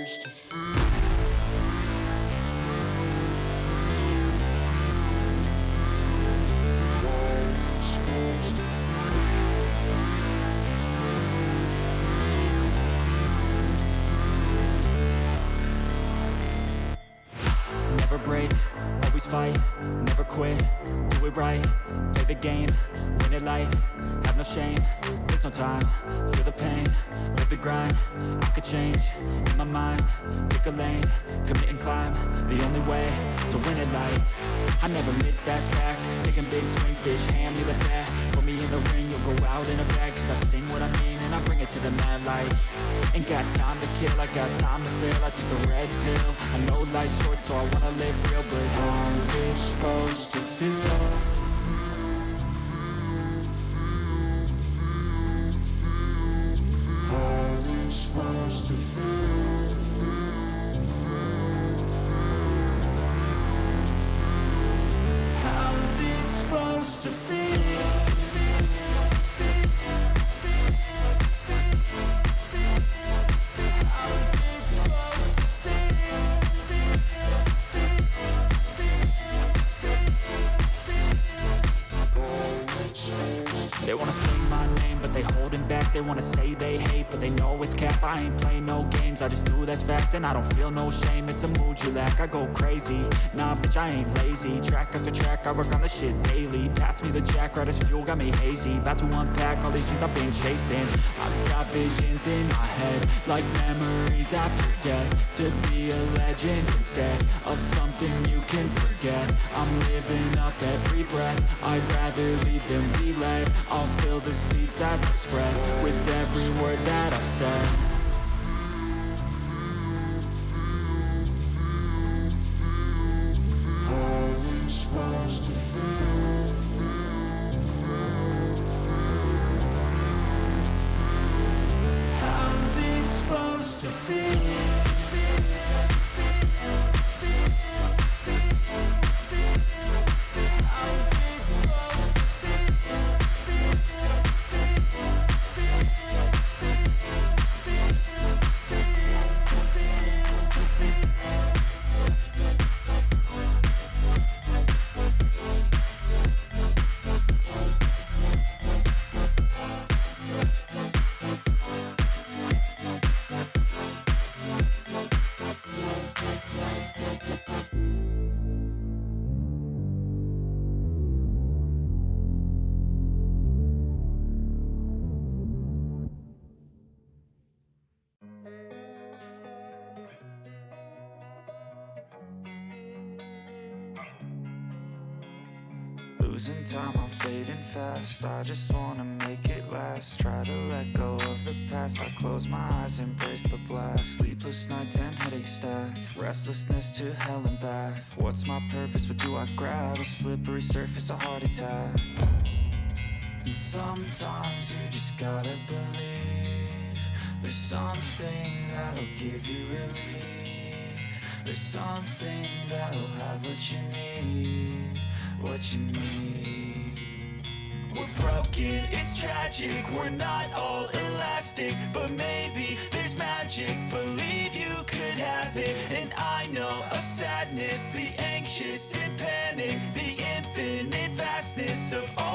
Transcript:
Never break, always fight, never quit, do it right, play the game, win it life, have no shame, there's no time, feel the pain, live the grind, I could change, in my mind, pick a lane, commit and climb, the only way to win it life. I never miss, that's fact, taking big swings, bitch, hand me the bat, put me in the ring, you'll go out in a bag, cause I sing what I mean and I bring it to the mad light. Ain't got time to kill, I got time to feel, I took the red pill, I know life's short so I wanna live real, but how's it supposed to feel? How's it supposed to feel? How's it supposed to feel? They wanna say my name, but they holding back. They wanna say they hate, but they know it's cap. I ain't play no games, I just do that's fact. And I don't feel no shame, it's a mood you lack. I go crazy, nah bitch I ain't lazy. Track after track, I work on the shit daily. Pass me the jack, right as fuel, got me hazy. About to unpack all these things I've been chasing. I've got visions in my head, like memories after death. To be a legend instead of something you can forget. I'm living up every breath, I'd rather lead than be led. I'll fill the seats as I spread with every word that I've said. How's it supposed to feel? How's it supposed to feel? Losing time, I'm fading fast. I just wanna make it last. Try to let go of the past. I close my eyes, embrace the blast. Sleepless nights and headaches stack. Restlessness to hell and back. What's my purpose? What do I grab? A slippery surface, a heart attack. And sometimes you just gotta believe there's something that'll give you relief. There's something that'll have what you need. What you need. We're broken, it's tragic. We're not all elastic, but maybe there's magic. Believe you could have it. And I know of sadness, the anxious and panic, the infinite vastness of all